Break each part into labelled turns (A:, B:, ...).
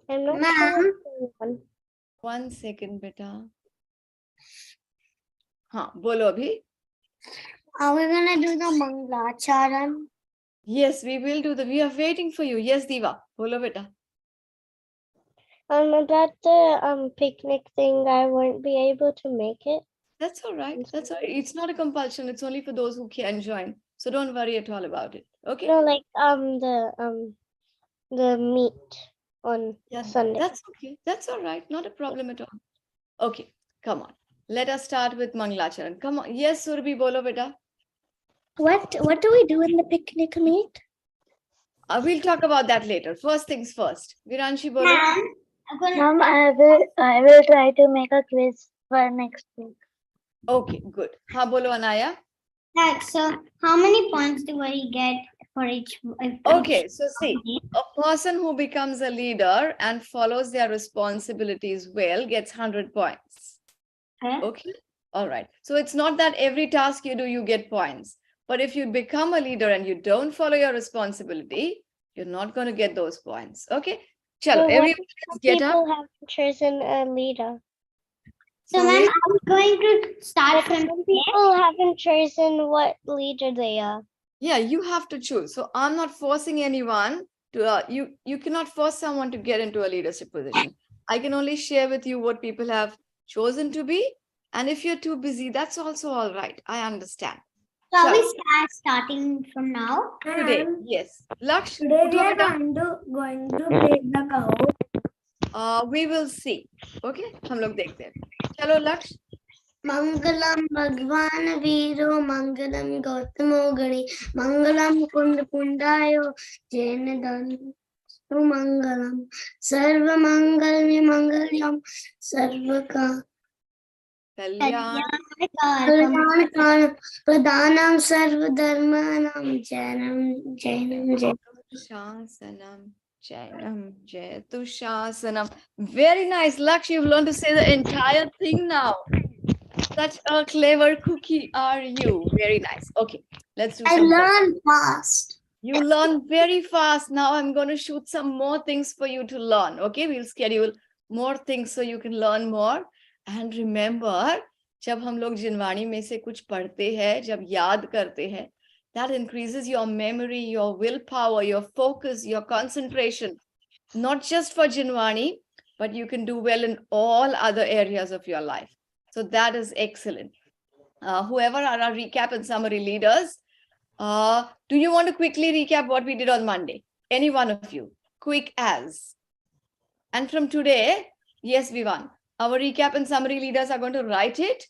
A: I'm not
B: Ma'am.
A: sure which one.
C: 1 second, beta. हाँ, बोलो अभी.
B: Are we gonna do the Manglacharan?
C: Yes, we will do we are waiting for you. Yes, Diva. Bolo beta.
A: About the picnic thing, I won't be able to make it.
C: That's all right. That's all right. It's not a compulsion. It's only for those who can join. So don't worry at all about it. Okay?
A: No, like the meet on
C: Yeah,
A: Sunday.
C: that's okay. That's all right. Not a problem at all. Okay, come on. Let us start with Manglacharan. Come on. Yes, Surabhi, bolo beta.
B: What do we do in the picnic meet?
C: We'll talk about that later. First things first. Viranshi, bolo.
B: Ma'am, I will try to make a quiz for next week.
C: Okay, good. Ha, bolo, Anaya.
B: Like, so how many points do I get for each?
C: Okay, so see, a person who becomes a leader and follows their responsibilities well gets 100 points. Okay, all right. So it's not that every task you do, you get points. But if you become a leader and you don't follow your responsibility, you're not going to get those points. Okay, chalo,
A: So what
C: everyone
A: if
C: let's get up.
A: people haven't chosen a leader?
B: So,
C: Sorry?
B: ma'am, I'm going to start
A: But
B: from
A: some people haven't chosen what leader they are.
C: Yeah, you have to choose. So I'm not forcing anyone to, you cannot force someone to get into a leadership position. I can only share with you what people have chosen to be. And if you're too busy, that's also all right. I understand.
B: So are we
C: Chalo.
B: starting from now?
C: Today, yes. Laksh,
B: Today we
C: utho
B: are
C: beta.
B: going to play the cow.
C: We will see. Okay, हम लोग देखते हैं. चलो लक्ष्य.
B: Mangalam Bhagwan Viro Mangalam Gautamo Gari Mangalam Kund Kundayo Jainadan Mangalam Sarva Mangalmi Mangalyam Sarvaka
C: Kalyan.
B: Kalyanakana Pradhanam Sarva Dharmanam Jainam Jainam
C: Shasanam. Jainam Jayatu Shasanam. Very nice. Laksh, you've learned to say the entire thing now. Such a clever cookie are you. Very nice. Okay, let's do
B: I
C: some.
B: learn fast.
C: You learn very fast. Now I'm going to shoot some more things for you to learn. Okay, we'll schedule more things so you can learn more. And remember, जब हम लोग जिनवाणी में से कुछ पढ़ते हैं, जब याद करते हैं, that increases your memory, your willpower, your focus, your concentration. Not just for Jinwani, but you can do well in all other areas of your life. So that is excellent. Whoever are our recap and summary leaders, do you want to quickly recap what we did on Monday? Any one of you? Quick as. And from today, yes, Vivan, our recap and summary leaders are going to write it.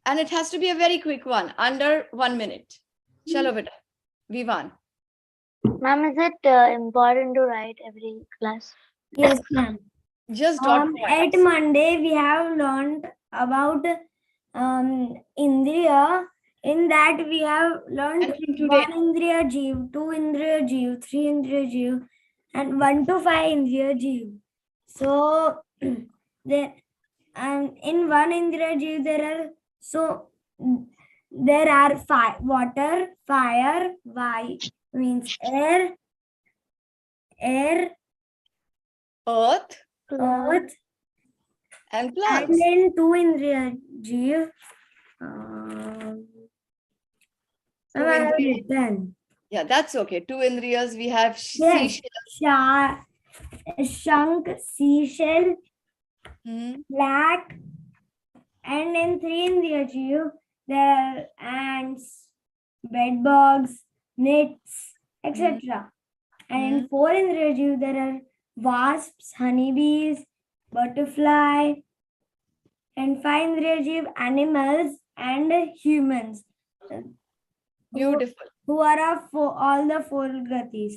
C: And it has to be a very quick one, under 1 minute. Chalo beta. Vivan.
B: Ma'am, is it important to write every class?
D: Yes, ma'am.
C: Just dot
D: At
C: points.
D: Monday, we have learned about Indriya. In that, we have learned
C: And from today,
D: 1 Indriya Jeev, 2 Indriya Jeev, 3 Indriya Jeev, and 1 to 5 Indriya Jeev. So, there, in 1 Indriya Jeev, there are water, fire, means air,
C: earth,
D: earth,
C: and
D: and
C: plants.
D: then 2 Indriya Jeev.
C: Two indriyas.
D: Then
C: Yeah, that's okay. 2 indriyas, we have
D: yes,
C: seashell.
D: shank, seashell,
C: Hmm.
D: black, and in 3 Indriya Jeev, there are ants, bedbugs, nits, etc. And in 4 Indriya Jeev, there are wasps, honeybees, butterfly, and 5 Indriya Jeev, animals and humans.
C: Beautiful.
D: Who are of all the 4 gatis.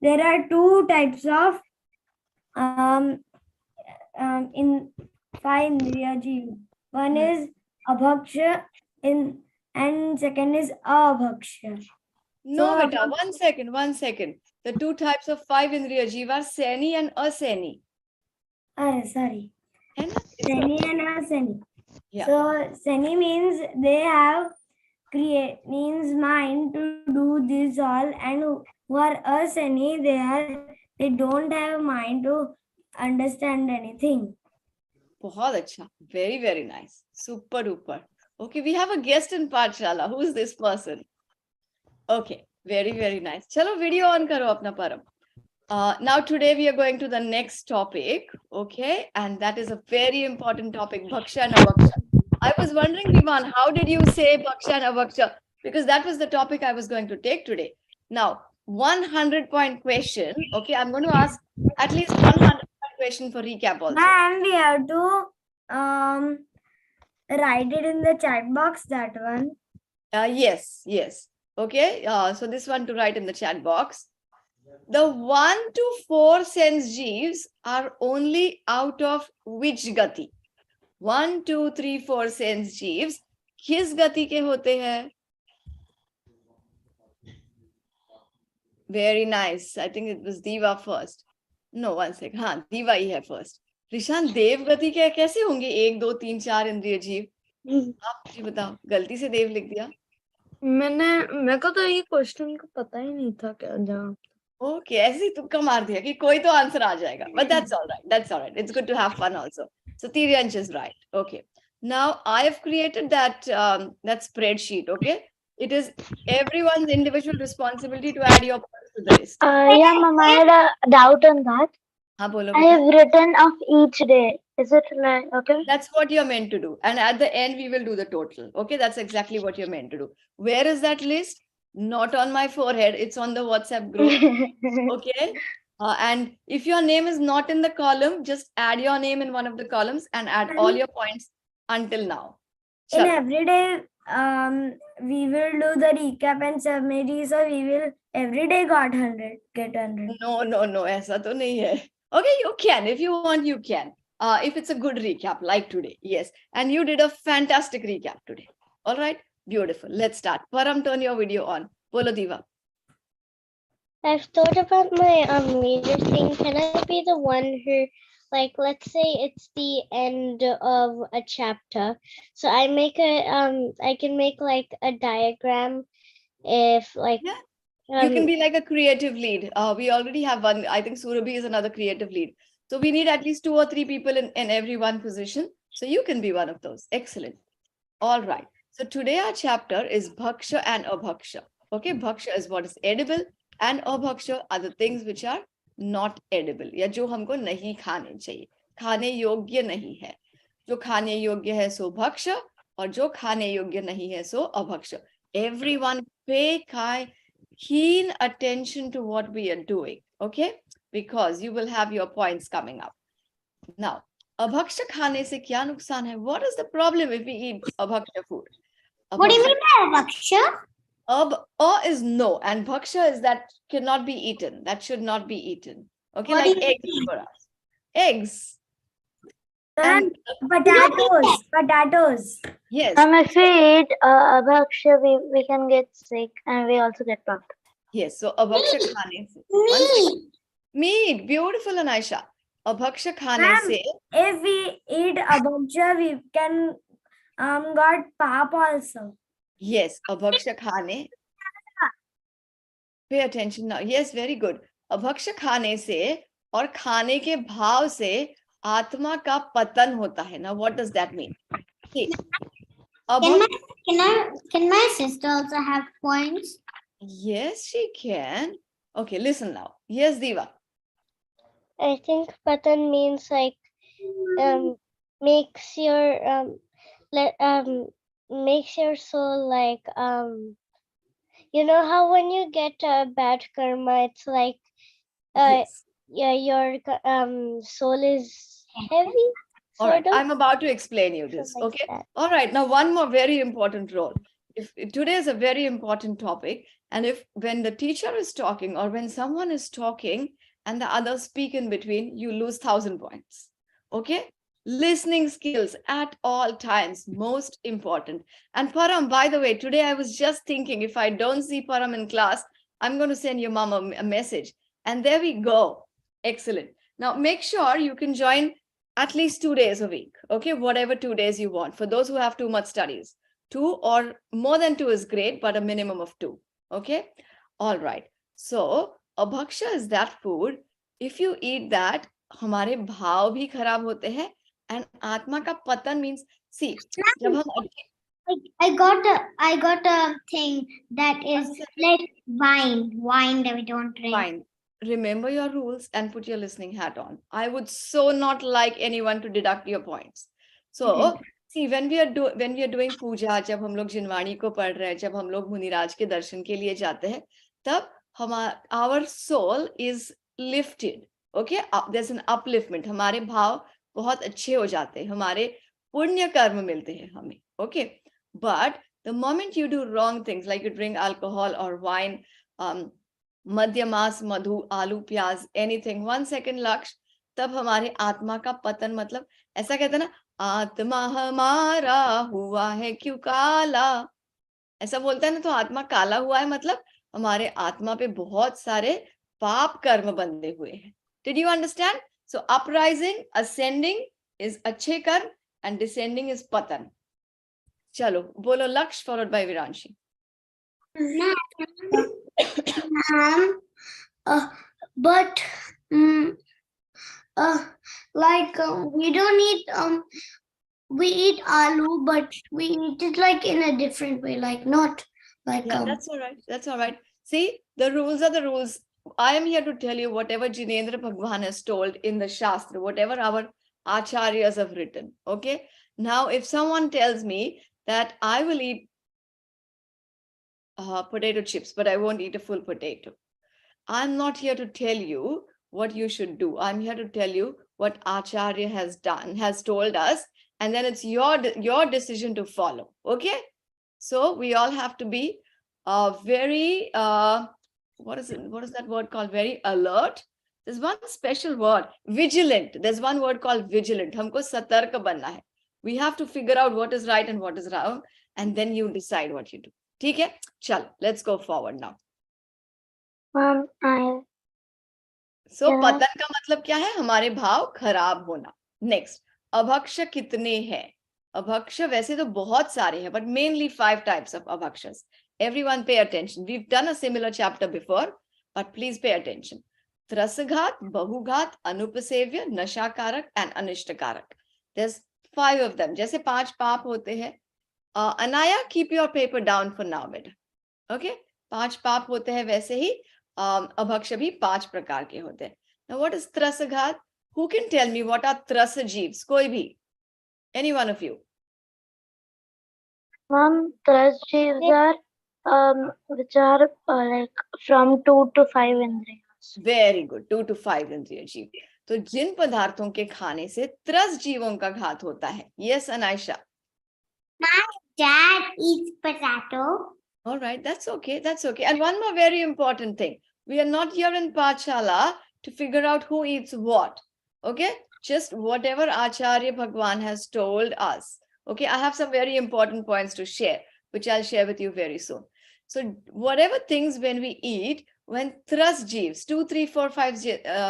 D: There are 2 types of in 5 Indriya Jeev. One is abhaksha and second is abhaksha.
C: No,
D: So,
C: beta, 1 second. The 2 types of 5 indriya jeev are seni and aseni.
D: sorry.
C: है ना?
D: Seni and aseni.
C: Yeah.
D: So seni means they have means mind to do this all, and who are aseni, they don't have mind to understand anything.
C: बहुत अच्छा. Very, very nice. Super duper. Okay, we have a guest in Pathshala. Who is this person? Okay, very, very nice. Chalo, video on karo apna Param. Now today we are going to the next topic, okay? And that is a very important topic, Bhaksha and Abhaksha. I was wondering, Viman, how did you say Bhaksha and Abhaksha? Because that was the topic I was going to take today. Now, 100-point question, okay? I'm going to ask at least 100-point question for recap also.
D: And we have to write it in the chat box, that one.
C: Yes. Okay, so this one to write in the chat box. The 1 to 4 sense jeeves are only out of which gati? 1, 2, 3, 4 sense jeeves किस गति के होते हैं? Very nice. I think it was Diva first. No, one sec. हाँ, Diva ही है first. Rishan, देव गति के कैसे होंगे 1, 2, 3, 4 इंद्रिय जीव? आप मुझे बताओ, गलती से देव लिख दिया?
A: मेरे को तो ये क्वेश्चन को पता ही नहीं था क्या जवाब.
C: Okay, ऐसे ही तुक्का मार दिया कि कोई तो आंसर आ जाएगा. But that's all right. That's all right. It's good to have fun also. So Tiryansh is right. Okay. Now I have created that that spreadsheet. Okay. It is everyone's individual responsibility to add your points to the list.
B: Yeah, Mom, I had a doubt on that.
C: हाँ बोलो
B: I
C: बेटा.
B: have written of each day. Is it like okay?
C: That's what you're meant to do. And at the end, we will do the total. Okay. That's exactly what you're meant to do. Where is that list? Not on my forehead. It's on the WhatsApp group. Okay. And if your name is not in the column, just add your name in one of the columns and add all your points until now.
D: In
C: Chalo.
D: every day, we will do the recap and summary. So we will every day get 100.
C: No, ऐसा तो नहीं है. Okay, you can. If you want, you can. If it's a good recap, like today. Yes. And you did a fantastic recap today. All right. Beautiful. Let's start. Param, turn your video on. Bolo Diva.
A: I've thought about my leader thing. Can I be the one who, like, let's say it's the end of a chapter, so I make I can make like a diagram, if like.
C: Yeah. You can be like a creative lead. We already have one. I think Surabhi is another creative lead. So we need at least 2 or 3 people in every one position. So you can be one of those. Excellent. All right. So today our chapter is Bhaksha and Abhaksha. Okay. Bhaksha is what is edible and Abhaksha are the things which are not edible. या जो हमको नहीं खाने चाहिए. खाने योग्य नहीं है. जो खाने योग्य है सो भक्ष्य और जो खाने योग्य नहीं है सो अभक्ष्य. Everyone pay keen attention to what we are doing, okay? Because you will have your points coming up. Now, abhaksha khane se kya nuksan hai? What is the problem if we eat abhaksha food?
D: What do you mean by bhaksha?
C: Is no, and bhaksha is that cannot be eaten. That should not be eaten. Okay,
D: What
C: like
D: do you
C: eggs
D: mean?
C: for us. Eggs.
D: And potatoes.
C: Yes.
B: If we eat abhaksha, we can get sick and we also get puffed.
C: Yes. So abhaksha khane se. Meat. Beautiful, Anaisha. Abhaksha khane
D: Ma'am,
C: se.
D: If we eat abhaksha, we can got pap also.
C: Yes, abhaksha khane. Pay attention now. Yes, very good. अभक्ष्य खाने से और खाने के भाव से आत्मा का पतन होता है. Now, what does that mean? Okay.
E: Can my sister also have points?
C: Yes, she can. Okay, listen now. Yes, Diva.
A: I think patan means like makes your makes your soul like you know how when you get bad karma, it's like
C: Yes.
A: yeah, your soul is heavy.
C: All right,
A: sort of.
C: I'm about to explain you this.
A: Something like
C: Okay.
A: that.
C: All right. Now, one more very important role. If today is a very important topic, and if when the teacher is talking or when someone is talking and the others speak in between, you lose 1,000 points. Okay. Listening skills at all times, most important. And Param, by the way, today I was just thinking if I don't see Param in class, I'm going to send your mom a message. And there we go. Excellent. Now make sure you can join at least 2 days a week. Okay, whatever 2 days you want. For those who have too much studies, 2 or more than 2 is great, but a minimum of 2. Okay. All right. So abhaksha is that food. If you eat that, हमारे भाव भी खराब होते हैं, and आत्मा का पतन means सी, जब हम
E: I got a thing that is like wine that we don't drink.
C: fine, remember your rules and put your listening hat on. I would so not like anyone to deduct your points. So see, when we are doing puja, जब हम लोग जिनवाणी को पढ़ रहे हैं, जब हम लोग मुनिराज के दर्शन के लिए जाते हैं, तब our soul is lifted. Okay, there's an upliftment. हमारे भाव बहुत अच्छे हो जाते हैं, हमारे पुण्य कर्म मिलते हैं हमें. Okay, but the moment you do wrong things, like you drink alcohol or wine, मध्यमास, मधु, आलू, प्याज, एनीथिंग, 1 second लक्ष्य, तब हमारे आत्मा का पतन, मतलब ऐसा कहते हैं ना, आत्मा हमारा हुआ है क्यों काला, ऐसा बोलता है ना, तो आत्मा काला हुआ है मतलब हमारे आत्मा पे बहुत सारे पाप कर्म बंधे हुए हैं. Did you understand? So uprising, ascending is अच्छे कर्म and descending is पतन. चलो बोलो लक्ष्य followed by Viranshi.
E: But we don't eat we eat aloo, but we eat it like in a different way, like not like
C: Yeah, that's all right. That's all right. See, the rules are the rules. I am here to tell you whatever Jinendra Bhagwan has told in the Shastra, whatever our acharyas have written. Okay. Now, if someone tells me that I will eat potato chips, but I won't eat a full potato, I'm not here to tell you what you should do. I'm here to tell you what Acharya has done, has told us, and then it's your decision to follow. Okay. So we all have to be very, what is that word called? Very alert. There's one special word, vigilant. There's one word called vigilant. Humko satark banna hai. We have to figure out what is right and what is wrong, and then you decide what you do. ठीक है? चलो, let's go forward now. So पतन का मतलब क्या है? हमारे भाव खराब होना. Next, अभक्ष कितने हैं? अभक्ष वैसे तो बहुत सारे हैं, but mainly 5 types of abhakshas. Everyone pay attention. We've done a similar chapter before, but please pay attention. Trasaghat, Bahughat, Anupasevya, Nashakarak, and Anishtakarak. There's 5 of them. जैसे 5 पाप होते हैं. Anaya, keep your paper down for now, beta. Okay? 5 पाप होते हैं, वैसे ही अभक्ष भी 5 प्रकार के होते हैं. Now, what is Trasaghat? Who can tell me what are Trasajivs? कोई भी? Any one of you?
B: Trasajivs are which are like from 2 to 5 indriyas.
C: Very good. 2 to 5 इंद्रिय जीव. तो जिन पदार्थों के खाने से त्रस जीवों का घात होता है. Yes, Anaisha.
E: My dad eats potato.
C: All right, that's okay. That's okay. And one more very important thing. We are not here in Pachala to figure out who eats what. Okay? Just whatever Acharya Bhagwan has told us. Okay, I have some very important points to share, which I'll share with you very soon. So whatever things when we eat, when tras jeeves, 2, 3, 4, 5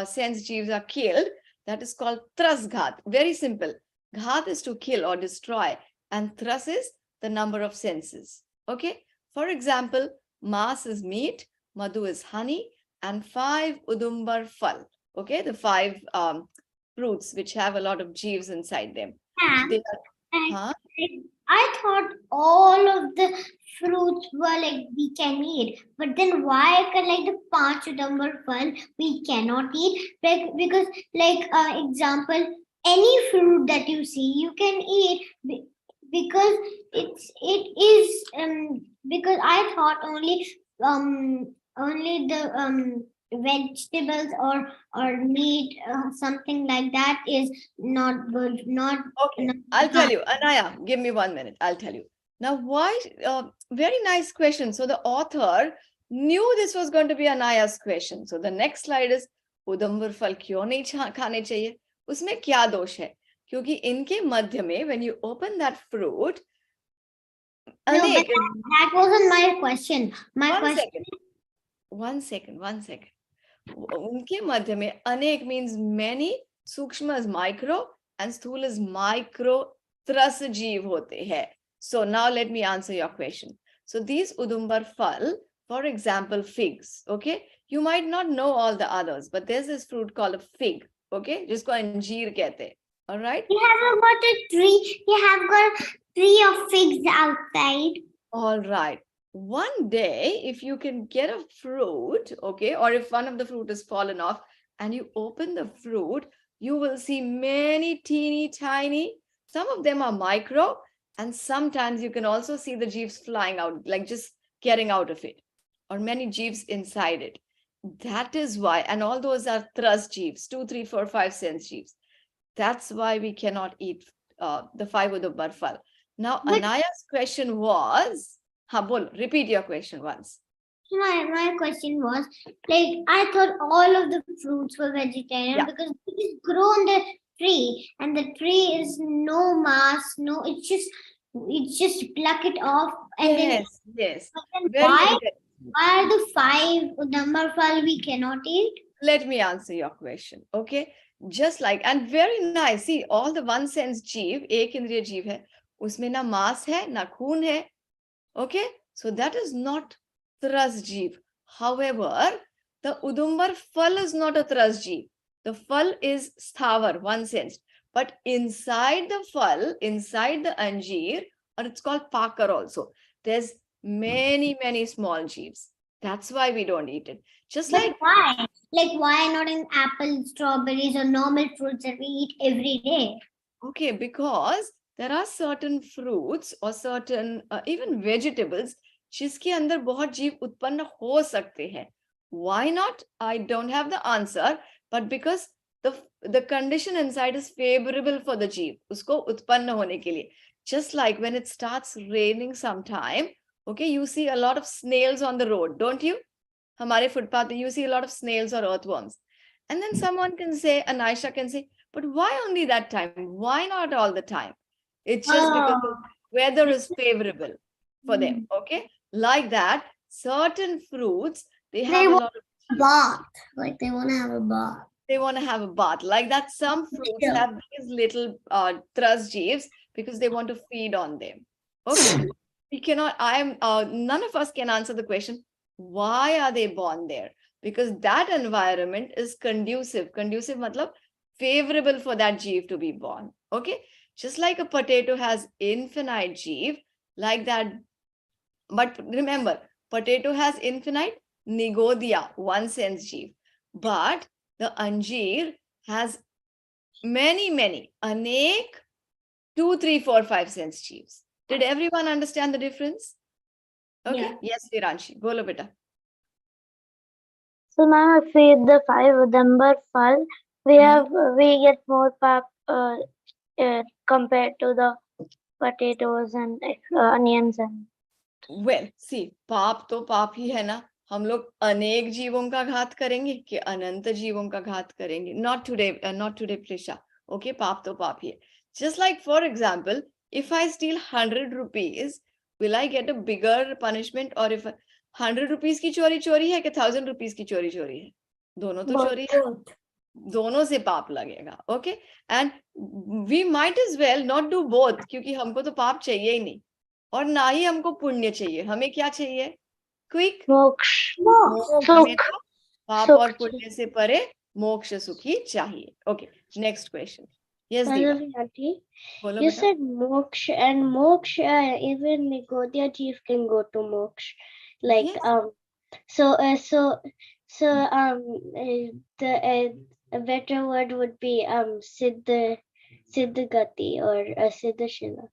C: sense jeeves are killed, that is called tras ghat. Very simple. Ghat is to kill or destroy, and tras is the number of senses. Okay? For example, mas is meat, madhu is honey, and 5 udumbar phal. Okay, the 5 fruits which have a lot of jeeves inside them.
E: I thought all of the fruits were like we can eat, but then why like the 5 udumbar phal we cannot eat? Because like example, any fruit that you see you can eat because it is because I thought only the vegetables or meat something like that is not good.
C: Okay, I'll tell you. Anaya, give me 1 minute. I'll tell you. Now, why? Very nice question. So the author knew this was going to be Anaya's question. So the next slide is udumbar phal क्यों नहीं खाने चाहिए? उसमें क्या दोष है? क्योंकि इनके मध्य में when you open that fruit,
E: no, but that wasn't my question.
C: One second. उनके मध्य में अनेक means many, सूक्ष्म is micro and स्थूल is micro त्रस जीव होते हैं. So now let me answer your question. So these udumbar phal, for example, figs. Okay, you might not know all the others, but there's this fruit called a fig. Okay, जिसको अंजीर कहते हैं. All right.
E: We have got a tree. We have got a tree of figs outside.
C: All right. One day, if you can get a fruit, okay, or if one of the fruit is fallen off and you open the fruit, you will see many teeny tiny, some of them are micro, and sometimes you can also see the jeeves flying out, like just getting out of it, or many jeeves inside it. That is why, and all those are thrust jeeves, 2, 3, 4, 5 cents jeeves. That's why we cannot eat the 5 udumbar phal. Now,
E: But-
C: Anaya's question was, bol, repeat your question once.
E: My question was, like, I thought all of the fruits were vegetarian
C: Yeah.
E: because it is grown the tree, and the tree is no mass, no, it's just pluck it off, and
C: Yes.
E: then
C: Very
E: why
C: interesting.
E: are the 5 number fal we cannot eat?
C: Let me answer your question. Okay. Just like, and very nice. See, all the 1 sense jeev, ek indriya jeev hai, usme na maas hai, na khoon hai. Okay. So that is not thrust jeev. However, the udumbar phal is not a thrust jeev. The phal is sthavar, 1 sense. But inside the phal, inside the anjeer, or it's called pakar also, there's many small jeeves. That's why we don't eat it. Just
E: But
C: like,
E: why? Like, why not in apples, strawberries, or normal fruits that we eat every day?
C: okay, because there are certain fruits or certain even vegetables जिसके अंदर बहुत जीव उत्पन्न हो सकते हैं. Why not? I don't have the answer, but because the condition inside is favorable for the jeev, उसको उत्पन्न होने के लिए. Just like when it starts raining sometime, okay, you see a lot of snails on the road, don't you? हमारे footpath पे you see a lot of snails or earthworms. And then someone can say, Anisha can say, but why only that time? Why not all the time? It's just because the weather is favorable for them. Okay. Like that, certain fruits, they have a lot of,
E: Bath. Like, they want to have a bath.
C: they want to have a bath. Like that, some fruits
E: Yeah.
C: have these little thrust jeeves because they want to feed on them. Okay. We cannot, none of us can answer the question, why are they born there? Because that environment is conducive. Conducive matlab favorable for that jeev to be born. Okay. Just like a potato has infinite jeev, like that. But remember, potato has infinite nigodia, 1 sense jeev. But the anjeer has many, anek, 2, 3, 4, 5 sense jeeves. Did everyone understand the difference? Okay.
E: Yeah.
C: Yes, Viranshi. Bolo beta.
B: So, ma'am, if we eat the 5 udumbar phal, we get more pap compared to the potatoes and onions and.
C: Well, see, पाप तो पाप ही है ना. हम लोग अनेक जीवों का घात करेंगे कि अनंत जीवों का घात करेंगे. Not today, Prisha. Okay, पाप तो पाप ही है. Just like, for example, if I steal 100 rupees, will I get a bigger punishment? Or if 100 rupees की चोरी है कि 1000 rupees की चोरी है? दोनों तो चोरी है. दोनों से पाप लगेगा. Okay, and we might as well not do both क्योंकि हमको तो पाप चाहिए ही नहीं और ना ही हमको पुण्य चाहिए. हमें क्या चाहिए? क्विक
B: मोक्ष.
C: हमें तो पाप
B: सुख
C: और पुण्य से परे मोक्ष सुखी चाहिए. Okay, next question. Yes, Diva.
A: Madhavi auntie,
C: बोलो
A: you
C: बेटा.
A: said moksha, and moksha, even Nigodya jeev can go to moksha. Like
C: Yes.
A: A better word would be siddha gati or siddha shila.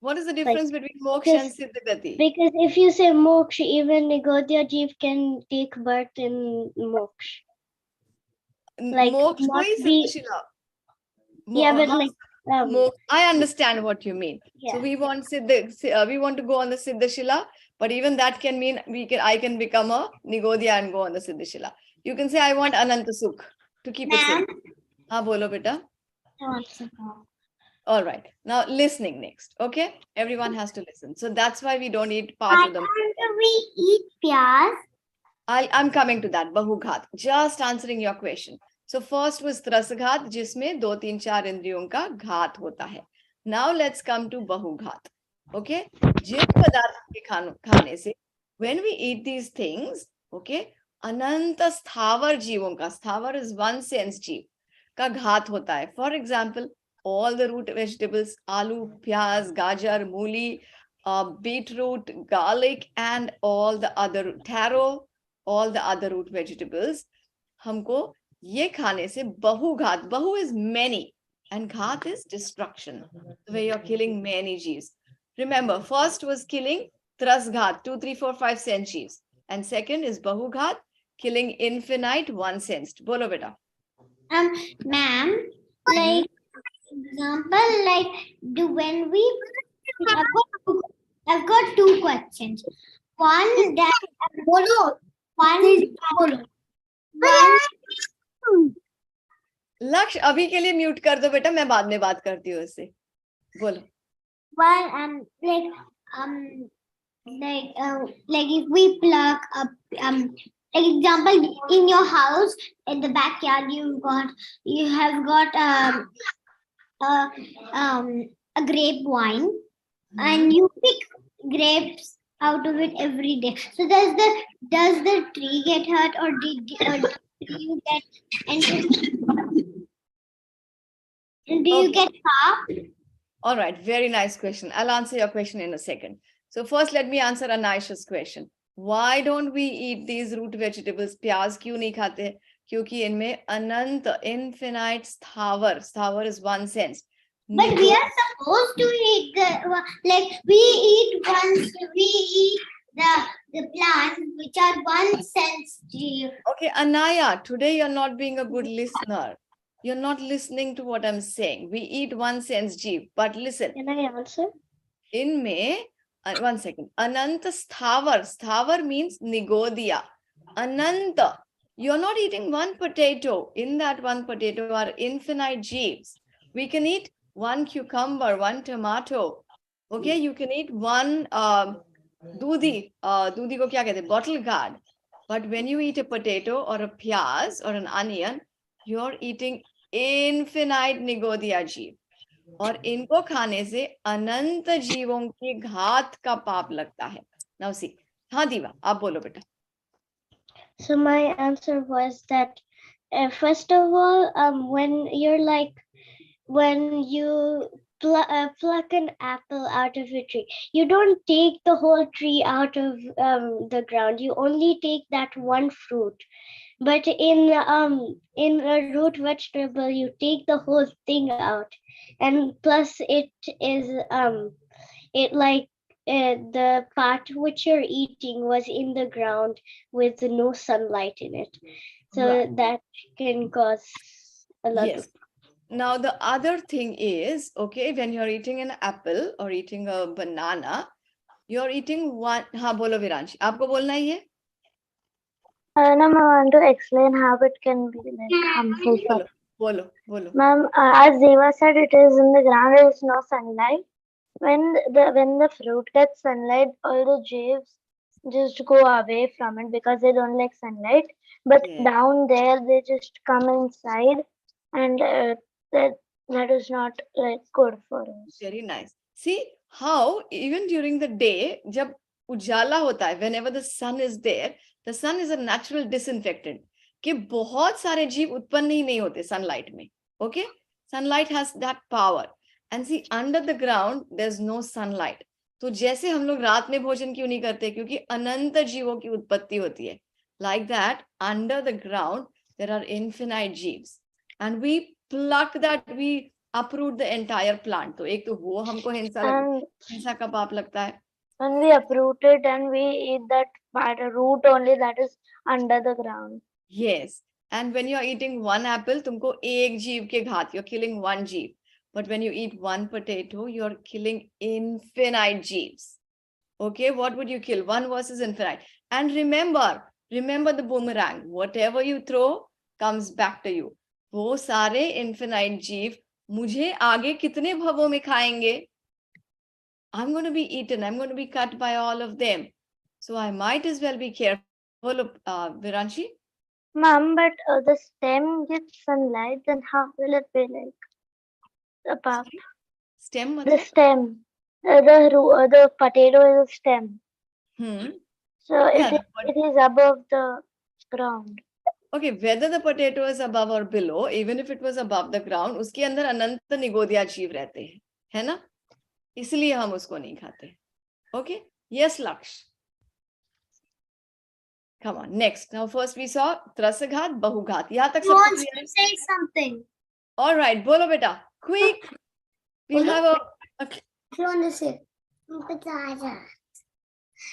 C: What is the difference between moksha and
A: because-
C: siddhagati?
A: Because if you say moksha, even Nigodya jeev can take birth in moksha. like,
C: मोक्ष को
A: not
C: he
A: be-
C: Siddhashila.
A: Yeah, but
C: हाँ,
A: like
C: I understand what you mean. So
A: yeah.
C: we want we want to go on the siddhashila, but even that can mean I can become a nigodya and go on the siddhashila. You can say I want ananta sukh to keep it
E: Ma'am?
C: simple. हाँ बोलो बेटा. All right. Now listening next. Okay, everyone has to listen. So that's why we don't eat
E: Why
C: part of them.
E: can't we eat pyaz?
C: I'm coming to that. Bahughat. Just answering your question. So first was trasghat, जिसमें 2, 3, 4 इंद्रियों का घात होता है. Now let's come to bahughat. Okay, जिन पदार्थ के खाने से, when we eat these things, okay, अनंत स्थावर जीवों का, स्थावर is 1 sense जीव. का घात होता है. For example, all the root vegetables, aloo, pyaz, gajar, मूली, beetroot, garlic, and all the other taro, all the other root vegetables. हमको ये खाने से बहुघात, bahu is many and ghat is destruction, where you're killing many jeeves. Remember, first was killing trasghat, 2, 3, 4, 5 cent jeeves, and second is bahughat, killing infinite 1 cent. Bolo beta.
E: Ma'am, like example, like when we I've got two questions. One that one
C: लक्ष्य अभी के लिए mute कर दो बेटा, मैं बाद में बात करती हूँ उससे. बोलो.
E: one like if we pluck up like example in your house in the backyard you have got a grape wine and you pick grapes out of it every day. So does the tree get hurt or do you get and do you get harm?
C: All right, very nice question. I'll answer your question in a second. So first, let me answer Anisha's question. Why don't we eat these root vegetables? प्याज क्यों नहीं खाते? क्योंकि इनमें अनंत, infinite स्थावर is 1 cent.
E: But we are supposed to eat we eat the plants which are 1 cent.
C: Okay, Anaya, today you're not being a good listener. You're not listening to what I'm saying. We eat 1 cent jeev, but listen.
A: Can I answer?
C: इनमें 1 second. Ananta sthavar means nigodia. Ananta, you're not eating one potato. In that one potato are infinite jeeves. We can eat 1 cucumber, 1 tomato. Okay, you can eat 1 दूधी को क्या कहते हैं, bottle gourd. But when you eat a potato or a pyaz or an onion, you're eating infinite nigodia jeev. और इनको खाने से अनंत जीवों के घात का पाप लगता है. Now see. हाँ दीवा, आप बोलो बेटा.
A: So my answer was that first of all, when you pluck an apple out of a tree, you don't take the whole tree out of the ground. You only take that one fruit. But in a root vegetable, you take the whole thing out, and plus it is the part which you're eating was in the ground with no sunlight in it, so
C: Right.
A: that can cause a lot
C: Yes.
A: of.
C: Now the other thing is, okay, when you're eating an apple or eating a banana, you're eating one. हाँ बोलो विरांशी, आपको बोलना ही है.
B: No, I want to explain how it can be like harmful for.
C: बोलो.
B: Ma'am, as Deva said, it is in the ground. There is no sunlight. When the fruit gets sunlight, all the jeeves just go away from it because they don't like sunlight. But
C: Yeah.
B: down there, they just come inside, and that is not like good for us.
C: Very nice. See how even during the day, जब उजाला होता है, whenever the sun is there, the sun is a natural disinfectant. कि बहुत सारे जीव उत्पन्न ही नहीं होते sunlight में. Okay, sunlight has that power. And see, under the ground there's no sunlight. तो जैसे हम लोग रात में भोजन क्यों नहीं करते, क्योंकि अनंत जीवों की उत्पत्ति होती है. Like that, under the ground there are infinite jeeves, and we pluck that, we uproot the entire plant. तो एक तो वो हमको हिंसा का पाप लगता है.
B: When we uproot it and we eat that part, root only that is under the ground.
C: Yes, and when you are eating one apple, तुमको एक जीव के घात, you're killing one jeev. But when you eat one potato, you're killing infinite jeeves. Okay, what would you kill? One versus infinite. And remember the boomerang. Whatever you throw comes back to you. वो सारे infinite जीव मुझे आगे कितने भवों में खाएंगे? I'm going to be eaten. I'm going to be cut by all of them. So I might as well be careful. Viranshi?
B: Ma'am, but the stem gets sunlight, then how will it be like a path?
C: Stem?
B: The stem. The potato is a stem. So
C: Yeah,
B: it is above the ground.
C: Okay, whether the potato is above or below, even if it was above the ground, उसके अंदर अनंत निगोदिया जीव रहते हैं, है ना? इसलिए हम उसको नहीं खाते. Okay? Yes, Laksh. Come on, next. Now, first we saw Trasaghat, Bahughat. यहाँ तक
E: He
C: सबको
E: wants
C: clear है?
E: to say something.
C: All right, bolo beta. Quick. We'll have a
E: He wants to say. Potato.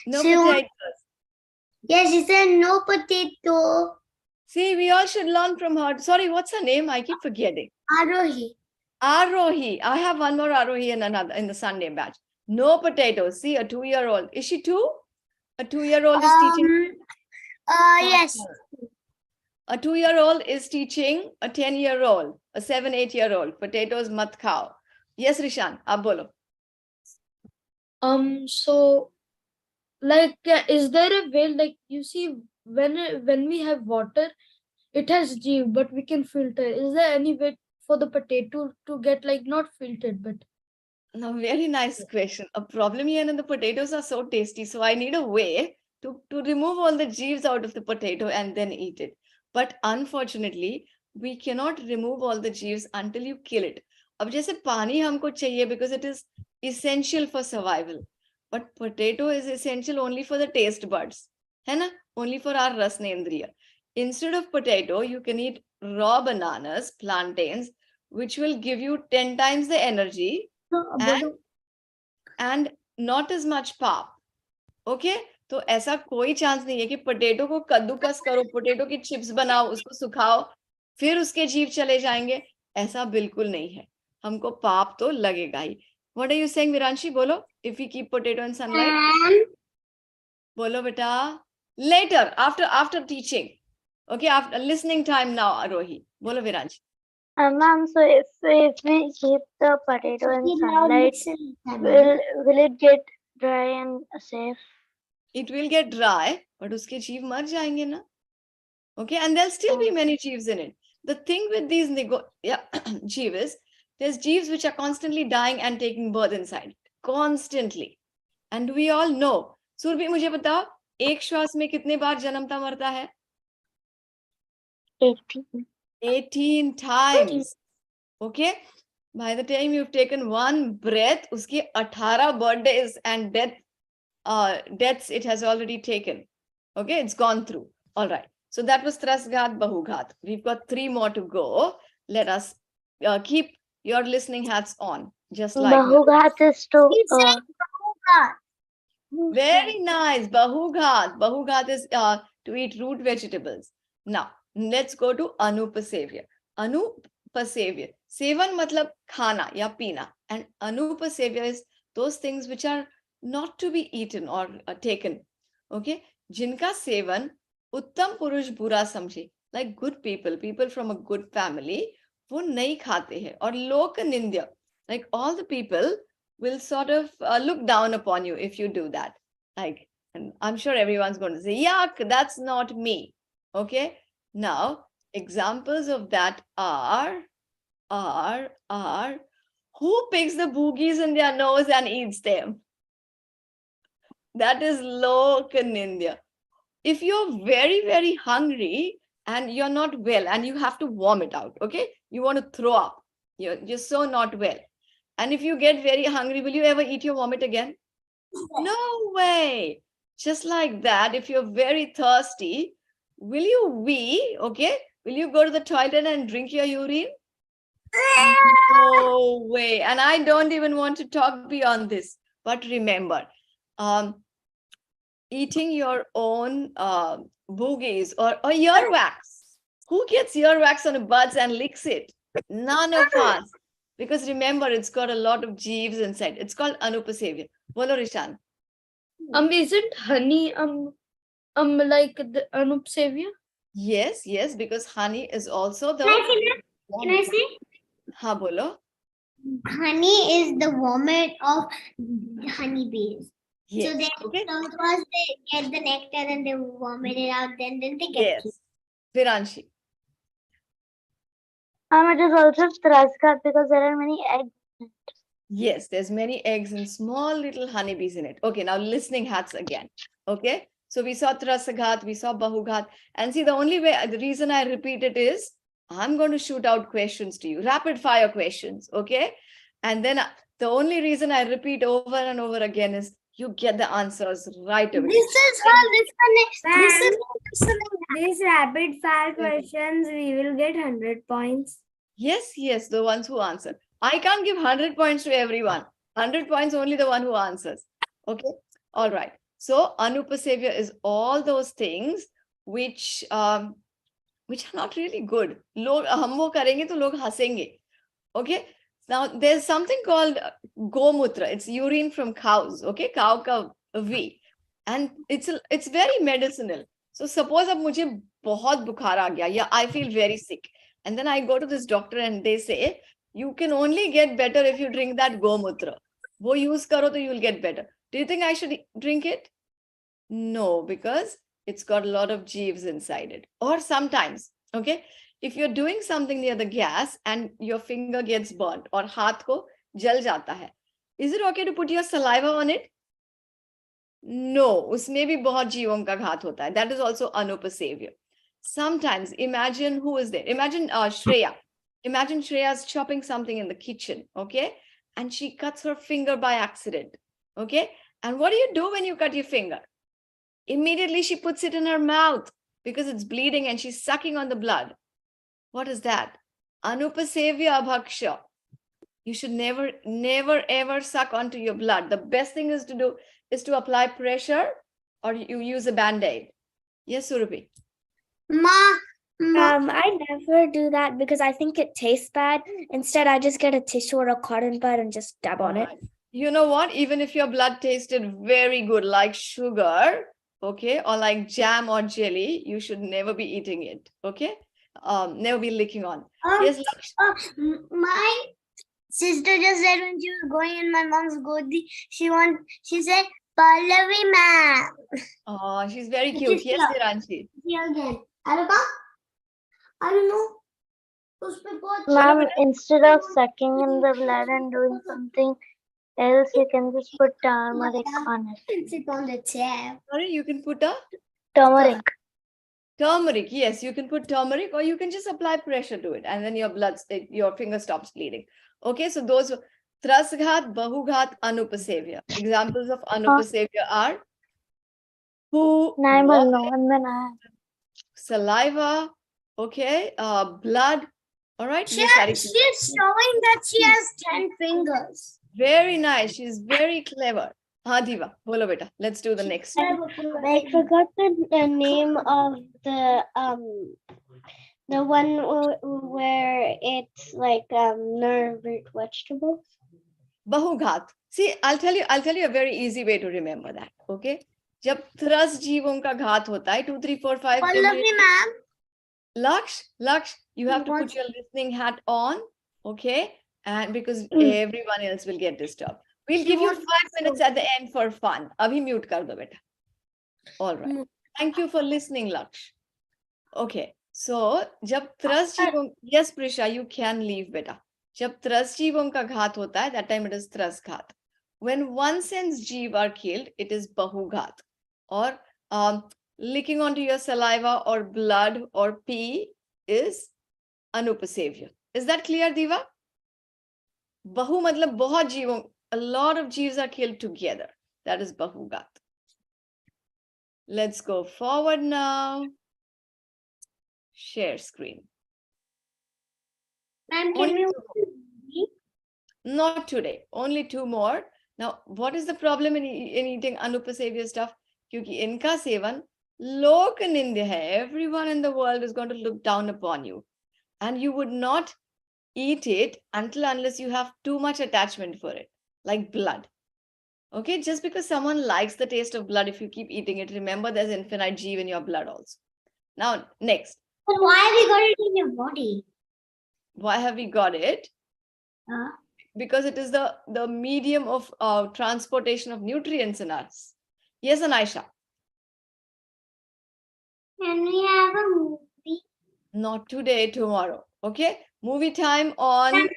C: no
E: She wants-
C: potatoes.
E: Yes, she said no potato.
C: See, we all should learn from her. Sorry, what's her name? I keep forgetting.
E: Arohi.
C: Arohi. I have one more Arohi in another in the Sunday batch. No potatoes. See, a 2-year-old. Is she 2? A 2-year-old is teaching.
E: Yes.
C: A 2-year-old is teaching a 10-year-old, a 7-8-year-old. Potatoes mat khao. Yes, Rishan. Ab bolo.
F: So like is there a way, like you see when we have water, it has jeev, but we can filter. Is there any way for the potato to get like not filtered but
C: Now, very nice question. A problem here, and the potatoes are so tasty. So I need a way to remove all the jeeves out of the potato and then eat it. But unfortunately, we cannot remove all the jeeves until you kill it. अब जैसे पानी हमको चाहिए because it is essential for survival. But potato is essential only for the taste buds. है ना? Only for our rasnendriya. Instead of potato, you can eat raw bananas, plantains, which will give you 10 times the energy and not as much pop. Okay? तो ऐसा कोई chance नहीं है कि potato को कद्दूकस करो, पोटैटो की चिप्स बनाओ, उसको सुखाओ, फिर उसके जीव चले जाएंगे. ऐसा बिल्कुल नहीं है. हमको पाप तो लगेगा ही. What are you saying, Viranshi? बोलो. If we keep potato in sunlight. बोलो बेटा. Later, after teaching. Okay, after listening time now, Arohi. बोलो Viranshi.
B: Ma'am, so if we keep the potato in sunlight, will it get dry and safe?
C: It will get dry, but uske jeev mar jayenge na. Okay, and there'll still be many jeeves in it. The thing with these jeev is, there's jeeves which are constantly dying and taking birth inside. Constantly. And we all know. Surbi, मुझे बताओ, एक श्वास में कितने बार जन्मता मरता है?
B: 18.
C: 18 times. Okay? By the time you've taken one breath, uski 18 birthdays and deaths it has already taken. Okay, it's gone through. All right. So that was Trasghat, Bahughat. We've got 3 more to go. Let us keep your listening hats on, just like that.
B: Bahughat is to
C: Very nice. Bahughat. Bahughat is to eat root vegetables. Now, let's go to Anupasavya. Anupasavya. Sevan matlab khana ya pina. And Anupasavya is those things which are not to be eaten or taken. Okay? Jinka sevan uttam purush bura samjhe. Like good people from a good family, wo nahi khate hai. Or loka nindya. Like all the people will sort of look down upon you if you do that. Like, and I'm sure everyone's going to say, yuck, that's not me. Okay? Now, examples of that are, who picks the boogies in their nose and eats them? That is Lokanindya. If you're very, very hungry and you're not well and you have to vomit out, okay? You want to throw up. You're so not well. And if you get very hungry, will you ever eat your vomit again? No way. Just like that, if you're very thirsty, will you wee? Okay. Will you go to the toilet and drink your urine? No way. And I don't even want to talk beyond this. But remember, eating your own boogies or earwax. Who gets earwax on the buds and licks it? None of us. Because remember, it's got a lot of jeeves inside. It's called Anupasavya. Bolo Rishan.
F: isn't honey like the Anupasavya?
C: Yes, because honey is also the.
E: Can I say?
C: Ha bolo.
E: Honey is the vomit of honeybees.
C: Yes.
E: So they first they get the nectar and they vomit it out, then they get
C: Yes. Viranshi.
B: It is also Trasghat because there are many eggs.
C: Yes, there's many eggs and small little honeybees in it. Okay, now listening hats again. Okay, So we saw Trasaghat, we saw Bahughat. And see, the reason I repeat it is, I'm going to shoot out questions to you, rapid fire questions, okay? And then the only reason I repeat over and over again is you get the answers right away.
E: This is how
D: These rapid fire questions, we will get 100 points.
C: Yes, the ones who answer. I can't give 100 points to everyone. 100 points only the one who answers. Okay, all right. So Anupasavya is all those things which are not really good. Log hum wo karenge to log hasenge. Okay. Now there's something called gomutra. It's urine from cows. Okay, cow ka wee, and it's very medicinal. So suppose ab mujhe bahut bukhar aa gaya, yeah, I feel very sick, and then I go to this doctor and they say you can only get better if you drink that gomutra. Wo use karo to you'll get better. Do you think I should drink it? No, because it's got a lot of jeeves inside it. Or sometimes, okay, if you're doing something near the gas and your finger gets burnt or haath ko jal jata hai, is it okay to put your saliva on it? No, usme bhi bahut jeevon ka ghat hota hai. That is also Anupasavya. Sometimes imagine who is there. Imagine Shreya. Imagine Shreya's chopping something in the kitchen, okay? And she cuts her finger by accident, okay? And what do you do when you cut your finger? Immediately she puts it in her mouth because it's bleeding and she's sucking on the blood. What is that? Anupasavya abhaksha. You should never, ever suck onto your blood. The best thing is to do is to apply pressure or you use a band-aid. Yes, Surabhi?
G: I never do that because I think it tastes bad. Instead, I just get a tissue or a cotton bud and just dab on it.
C: You know what? Even if your blood tasted very good, like sugar, okay, or like jam or jelly, you should never be eating it, okay? Never be licking on. Yes,
E: my sister just said when she was going in my mom's godi, she said, Pallavi ma'am.
C: Oh, she's very cute. Yes, Niranshi.
E: Again. I don't know.
B: Ma'am, instead of sucking in the blood and doing something else, you can just put turmeric on it.
E: Sit on the chair.
C: Sorry, you can put a
B: Turmeric.
C: turmeric. Yes, you can put turmeric or you can just apply pressure to it and then your finger stops bleeding. Okay, so those Trasghat, Bahughat, Anupasavya. Examples of Anupasavya are who saliva, okay, blood. All right.
E: She's showing that she has 10 fingers.
C: Very nice. She's very clever. Ha, Diva, bolo beta. Let's do the next one.
A: I forgot the name of the one where it's like nerve root vegetables.
C: Bahughat. See, I'll tell you a very easy way to remember that. Okay. जब 10 जीवों का घात होता है 2, 3, 4, 5.
E: Pallavi ma'am.
C: Laksh, you have to put your listening hat on, okay? And because everyone else will get disturbed. We'll give you 5 minutes at the end for fun. Abhi mute kar do beta. All right. Thank you for listening, Laksh. Okay. So, jab 10 जीवों, yes, Prisha, you can leave beta. जब 10 जीवों का घात होता है, that time it is Trasghat. When 1 sense jeev are killed, it is Bahughat. Or licking onto your saliva or blood or pee is Anupasavya. Is that clear, Diva? Bahu matlab bahut jeevon, a lot of jeeves are killed together. That is Bahughat. Let's go forward now. Share screen.
E: Ma'am, can you?
C: Not today. Only 2 more. Now, what is the problem in eating Anupasavya stuff? Kyunki inka sevan lok nindya hai. Everyone in the world is going to look down upon you. And you would not eat it unless you have too much attachment for it, like blood. Okay, just because someone likes the taste of blood, if you keep eating it, remember there's infinite jeev in your blood also. Now, next.
E: But why have we got it in your body?
C: Why have we got it? Because it is the medium of transportation of nutrients in us. Yes, Anaisha.
E: Can we have a movie?
C: Not today, tomorrow. Okay, movie time on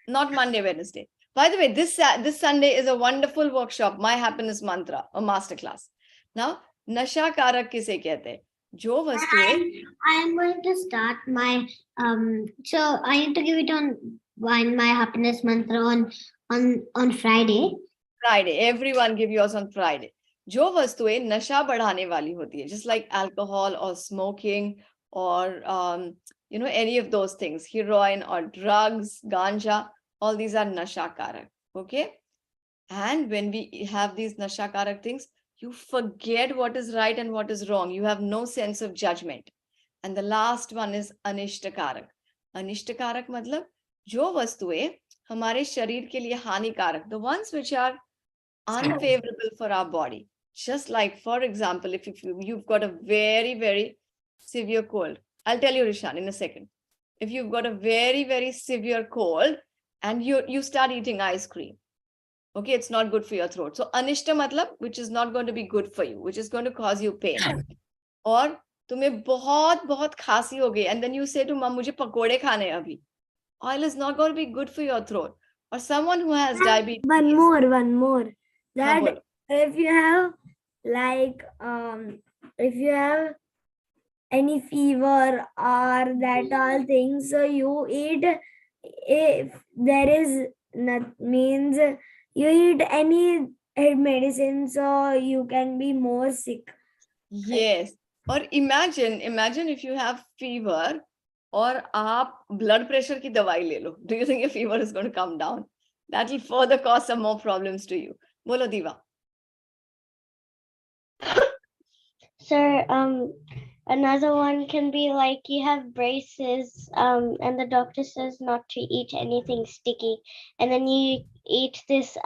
C: not Monday, Wednesday. By the way, this Sunday is a wonderful workshop, My Happiness Mantra, a masterclass. Now, नशा कारक किसे कहते हैं? जो वस्तुएं
E: I'm going to start my so I need to give it on my happiness mantra on Friday.
C: Friday, everyone give yours on Friday. जो वस्तुएं नशा बढ़ाने वाली होती है, just like alcohol or smoking or any of those things, heroin or drugs, ganja, all these are nasha karak. Okay, and when we have these nasha karak things, you forget what is right and what is wrong. You have no sense of judgment. And the last one is अनिष्ट कारक. अनिष्ट कारक मतलब जो वस्तुएं हमारे शरीर के लिए हानिकारक, the ones which are unfavorable for our body. Just like, for example, if you've got a very, very severe cold, I'll tell you, Rishan, in a second. If you've got a very, very severe cold and you start eating ice cream, okay, it's not good for your throat. So anishta matlab, which is not going to be good for you, which is going to cause you pain. Or तुम्हें बहुत बहुत खांसी हो गई and then you say to mom, मुझे पकोड़े खाने हैं अभी. Oil is not going to be good for your throat. Or someone who has diabetes.
D: One more. That
C: bolo.
D: if you have if you have any fever or that all things, so you eat, if there is not means you eat any medicine, so you can be more sick.
C: Yes. Or imagine if you have fever और आप blood pressure की दवाई ले लो. Do you think your fever is going to come down? That will further cause some more problems to you. बोलो दीवा.
A: Sir, another one can be like you have braces, and the doctor says not to eat anything sticky, and then you eat this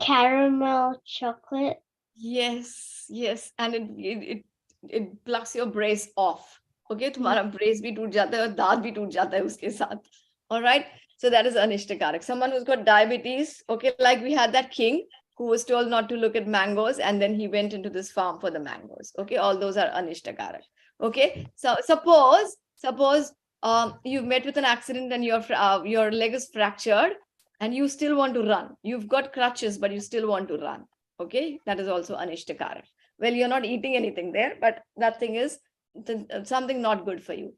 A: caramel chocolate.
C: Yes, and it plucks your brace off. Okay, तुम्हारा brace भी टूट जाता है और दांत भी टूट जाता है उसके साथ. All right, so that is anishtakarak. Someone who's got diabetes, okay, like we had that king who was told not to look at mangoes and then he went into this farm for the mangoes. Okay, all those are anishtakarak. Okay, so suppose you've met with an accident and your leg is fractured and you still want to run. You've got crutches, but you still want to run. Okay, that is also anishtakarak. Well, you're not eating anything there, but that thing is something not good for you.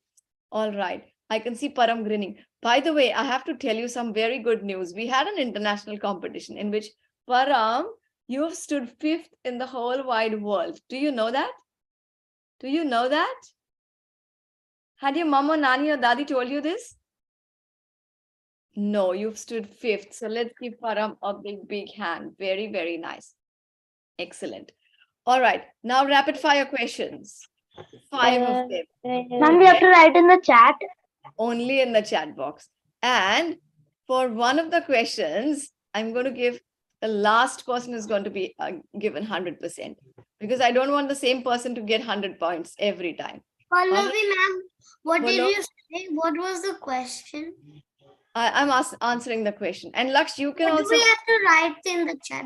C: All right, I can see Param grinning. By the way, I have to tell you some very good news. We had an international competition in which Param, you have stood 5th in the whole wide world. Do you know that? Do you know that? Had your mama, nani or dadi told you this? No, you've stood 5th. So let's give Param a big hand. Very, very nice. Excellent. All right. Now rapid fire questions. 5 of them.
B: Ma'am, we have to write in the chat.
C: Only in the chat box. And for one of the questions, I'm going to give the last person is going to be given 100% because I don't want the same person to get 100 points every time.
E: Pallavi ma'am, what did
C: Bolo.
E: you say? What was the question?
C: I'm answering the question. And Laksh, you can
E: What do
C: also
E: we have to write in the chat?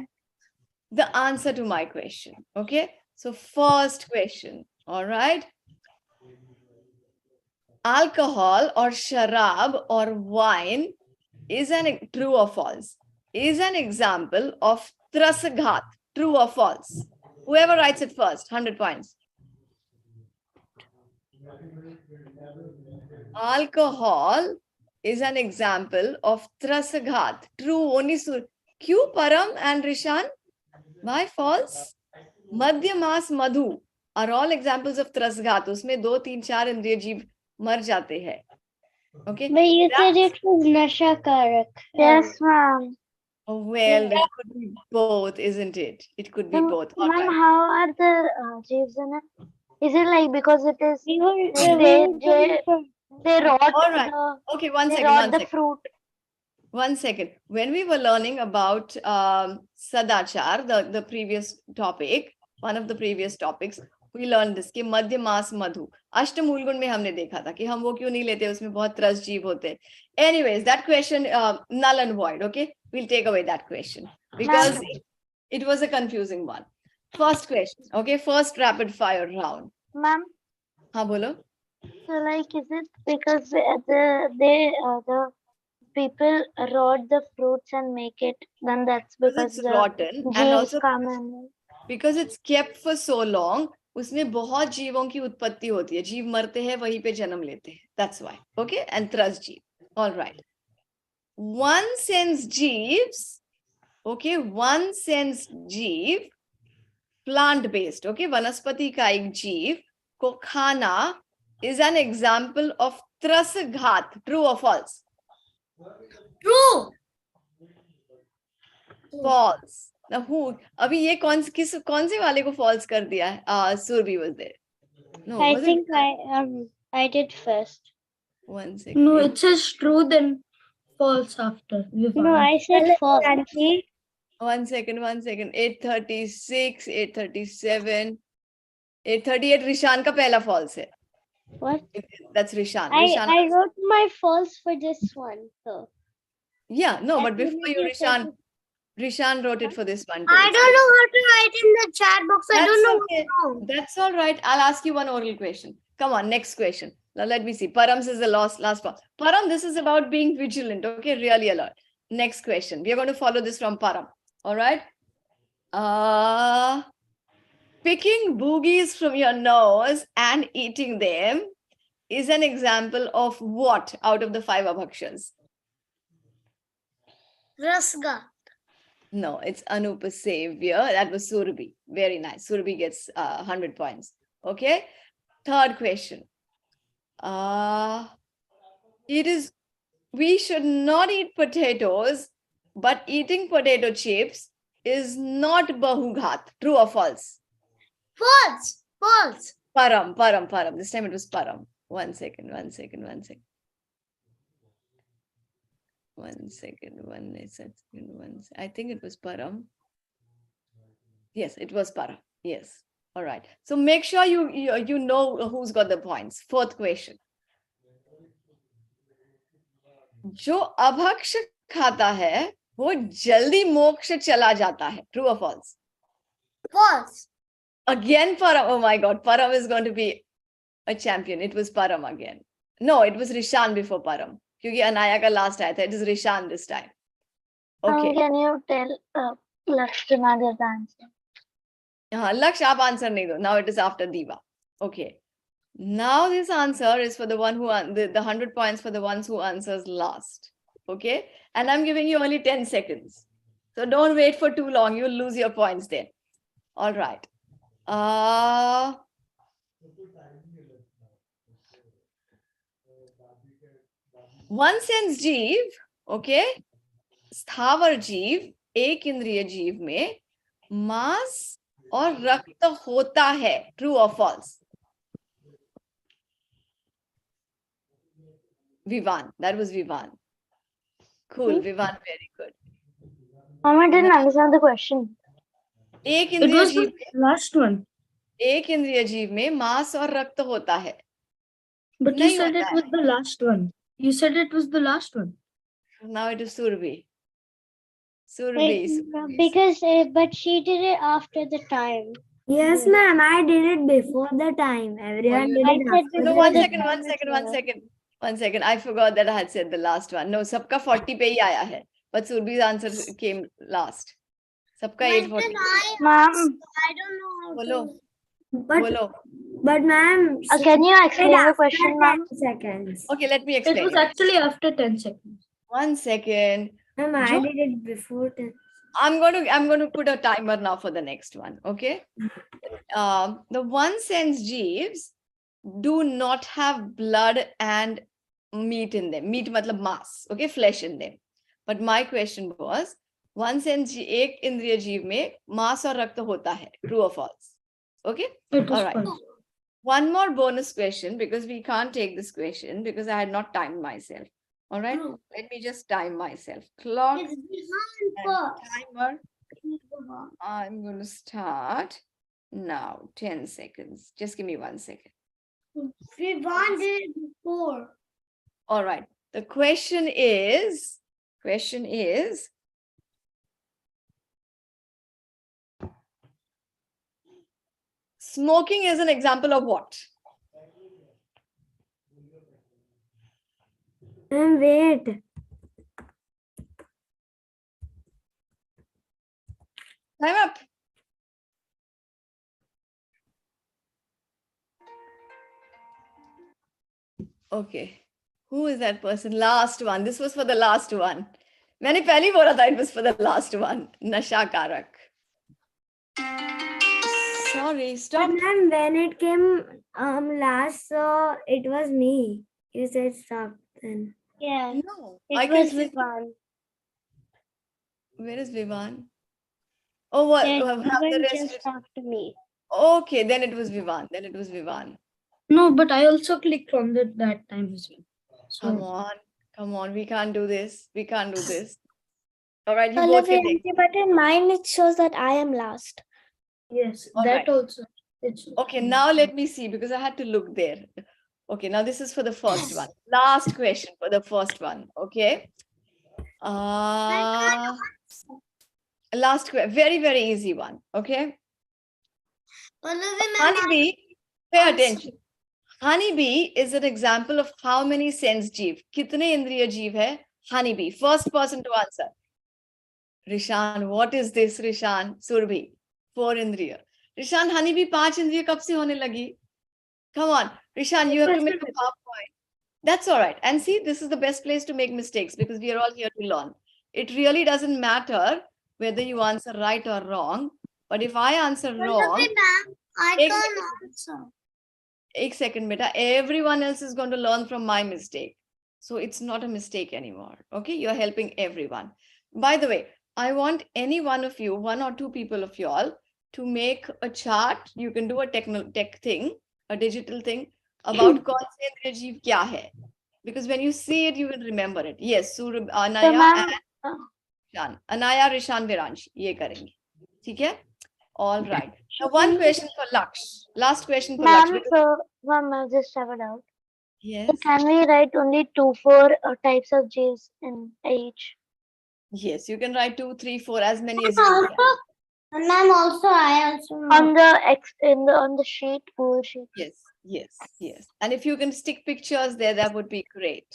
C: the answer to my question. Okay. So first question. All right. Alcohol or sharab or wine is true or false? Is an example of trasaghat. True or false? Whoever writes it first, 100 points. Alcohol is an example of trasaghat. True only. Q Param and Rishan? Why false? Madhya mas madhu are all examples of trasaghat. उसमें 2, 3, 4 इंद्रिय जीव मर जाते हैं. Okay.
A: But you said it was nasha karak.
B: Yes, ma'am.
C: Oh, well, it could be both, isn't it? It could be both. All
B: Ma'am,
C: right.
B: how are the jeeves in it? Is it like because it is
A: We were
B: they rot
C: All right.
B: the
C: Okay, one
B: they
C: second.
B: rot
C: One
B: the
C: second.
B: fruit?
C: 1 second. When we were learning about Sadachar, the previous topic, one of the previous topics, we learned this कि मध्य मास मधु अष्टमूलगुण में हमने देखा था कि हम वो क्यों नहीं लेते उसमें बहुत रस जीव होते हैं. Anyways, that question null and void. Okay, we'll take away that question because it was a confusing one. First question. Okay, first rapid fire round.
B: Ma'am,
C: हाँ बोलो.
B: so like is it because the people rot the fruits and make it, then that's
C: Because
B: because
C: it's
B: the
C: rotten and
B: jeeves
C: also
B: come and
C: because it's kept for so long, उसमें बहुत जीवों की उत्पत्ति होती है. जीव मरते हैं, वहीं पे जन्म लेते हैं. That's why. Okay? Anthrus जीव. All right. One sense jeeves. Okay, one sense जीव, plant based. Okay, वनस्पति का एक जीव को खाना is an example of त्रसघात. True or false?
E: True.
C: False. Now who? अभी ये कौन से वाले को false कर दिया है? Surbi was there. No,
A: I
C: was it?
A: think I did first.
C: 1 second.
F: No, it says true, then false after.
A: No, I said false.
D: Auntie,
C: 1 second. 836, 837, 838. Rishan का पहला false है.
A: What?
C: That's Rishan.
A: I wrote my false for this one. So
C: Yeah, no, but
A: That will
C: before you,
A: make it
C: Rishan wrote it for this one. too.
E: I don't know how to write in the chat box. I
C: That's
E: don't know
C: okay.
E: what to do.
C: That's all right. I'll ask you one oral question. Come on, next question. Now let me see. Param's is the last one. Param, this is about being vigilant. Okay, really alert. Next question. We are going to follow this from Param. All right. Picking boogies from your nose and eating them is an example of what out of the 5 abhakshas?
E: Rasga.
C: No, it's Anupasavya. That was Surabhi. Very nice. Surabhi gets 100 points. Okay. Third question. We should not eat potatoes, but eating potato chips is not bahughat. True or false?
E: False. False.
C: Param. This time it was Param. 1 second. One second. I think it was Param. Yes, it was Param. Yes. All right. So make sure you know who's got the points. Fourth question. जो अभक्ष खाता है वो जल्दी मोक्ष चला जाता है. True or false?
E: False.
C: Again Param. Oh my God. Param is going to be a champion. It was Param again. No, it was Rishan before Param. क्योंकि अनाया का last आया था. It is Rishan this time. Okay.
B: Can you tell Lakshmana the answer?
C: Laksh, आप answer नहीं दो. Now it is after Diva. Okay. Now this answer is for the one who the 100 points for the ones who answers last. Okay. And I'm giving you only 10 seconds. So don't wait for too long. You'll lose your points there. All right. One sense जीव, okay, स्थावर जीव, एक इंद्रिय जीव में मांस और रक्त होता है. True or false? Vivan. That was Vivan. Cool. Vivan, very good.
B: Mama didn't understand the question.
C: एक
F: It
C: इंद्रिय
F: was
C: जीव
F: the last one.
C: एक इंद्रिय जीव में मांस और रक्त होता है.
F: But you
C: नहीं
F: said it
C: होता
F: was the last one. You said it was the last one.
C: Now it is Surabhi.
A: Wait, because but she did it after the time.
D: yes, ma'am, I did it before the time. Everyone did
A: I
D: it
A: said
D: after
C: No,
D: the
C: one
A: the
C: second,
D: time.
C: one second, one second. 1 second. I forgot that I had said the last one. No, सबका 40 पे ही आया है. But Surabhi's answer came last. सबका 840.
B: Ma'am,
E: I don't know how
C: बोलो,
D: But,
C: बोलो.
D: but ma'am,
B: can you explain the
D: after
B: question, ma'am?
D: 10 seconds.
C: Okay, let me
F: It
C: explain.
F: was actually after 10 seconds.
C: 1 second.
D: Ma'am, I
C: Jo-
D: did it before 10.
C: I'm going to put a timer now for the next one. Okay. The one sense jeeves do not have blood and meat in them. Meat matlab mass. Okay, flesh in them. But my question was, one sense एक इंद्रिय जीव में मांस और रक्त होता है. True or false? Okay.
F: It was
C: All right.
F: false.
C: One more bonus question because we can't take this question because I had not timed myself. All right.
E: True.
C: Let me just time myself. Clock
E: It's
C: and
E: Vivan
C: timer.
E: first.
C: I'm going to start now. 10 seconds. Just give me 1 second.
E: Vivan did it before.
C: All right. The question is, smoking is an example of what?
D: And wait.
C: Time up. Okay. Who is that person? Last one. This was for the last one. मैंने पहले बोला था it was for the last one. Nasha Karak. Sorry, stop.
D: But then when it came last, so it was me. You said stop then.
A: Yeah,
C: No,
A: it
C: I
A: was
C: can see.
A: Vivan.
C: Where is Vivan? Oh, what?
A: Yeah,
C: Have the
A: Vivan
C: rest?
A: just after me.
C: Okay, then it was Vivan. Then it was Vivan.
F: No, but I also clicked on that time as well.
C: Come
F: So
C: on, come on. We can't do this. We can't do this. All right, you both
G: Olivia,
C: can take.
G: but in mine it shows that I am last.
F: yes,
C: All
F: that
C: right.
F: also. It's
C: Okay, now let me see because I had to look there. Okay, now this is for the first one. Last question for the first one. Okay. Last question. Very, very easy one. Okay. Honeybee, pay attention. Honeybee is an example of how many sense jeev. Kitne indriya jeev hai? Honeybee. First person to answer. Rishan, what is this, Rishan? Surbhi. 4 indriya. Rishan, honeybee 5 indriya kab se hone lagi? Come on, Rishan, you have to make a PowerPoint. That's all right. And see, this is the best place to make mistakes because we are all here to learn. It really doesn't matter whether you answer right or wrong. But if I answer wrong,
E: I
C: एक
E: can
C: second.
E: answer.
C: Ek second, beta. Everyone else is going to learn from my mistake. So it's not a mistake anymore. Okay, you're helping everyone. By the way, I want any one of you, 1 or 2 people of y'all, to make a chart. You can do a tech thing, a digital thing about kaun se indriya jeev kya hai. Because when you see it, you will remember it. Yes, Surab,
B: So
C: Anaya
B: ma'am,
C: and Rishan. Anaya, Rishan, Viranshi. Ye karenge. ठीक है? All right. Now, one question for Laksh. Last question for Laksh.
B: ma'am,
C: Because,
B: so ma'am, I just have a doubt. So
C: yes.
B: can we write only 2-4 types of J's in each?
C: Yes, you can write 2, 3, 4, as many as you can.
E: Ma'am, also I also
B: On the on the sheet, Google sheet.
C: Yes, yes, yes. And if you can stick pictures there, that would be great.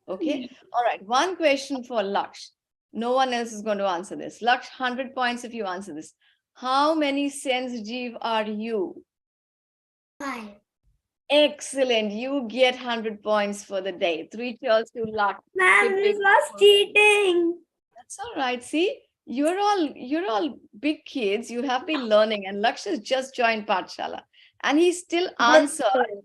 C: Okay. All right. One question for Laksh. No one else is going to answer this. Laksh, 100 points if you answer this. How many sense jeev are you?
E: 5.
C: Excellent. You get 100 points for the day. 3 cheers to Laksh.
D: Ma'am,
C: Good
D: this
C: big
D: was
C: score.
D: cheating.
C: That's all right. See, you're all big kids. You have been learning, and Laksh has just joined Pathshala, and he still answered.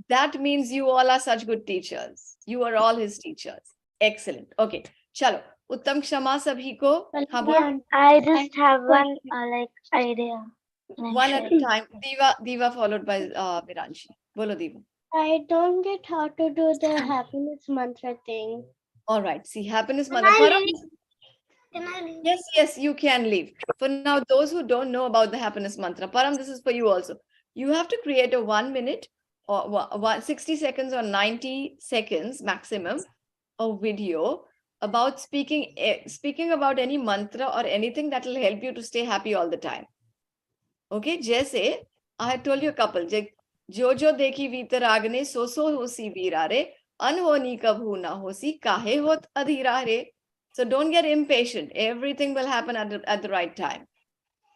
C: That means you all are such good teachers. You are all his teachers. Excellent. Okay. Chalo. Uttam Kshama sabhi ko. हाँ, बोलो.
B: I just have one like idea.
C: One at a time. Diva followed by Viranshi. Bolo Diva.
A: I don't get how to do the happiness mantra thing.
C: All right. See, happiness
E: Can
C: mother.
E: I
C: Param.
E: leave? Can I leave?
C: Yes, you can leave. For now, those who don't know about the happiness mantra, Param, this is for you also. You have to create a 1 minute or 60 seconds or 90 seconds maximum a video about speaking about any mantra or anything that will help you to stay happy all the time. Okay, जैसे I had told you a couple. जो जो देखी वीतराग ने सो सो होसी वीरा रे अनहोनी कभू ना होसी काहे होत अधीरा रे. So don't get impatient. Everything will happen at the right time.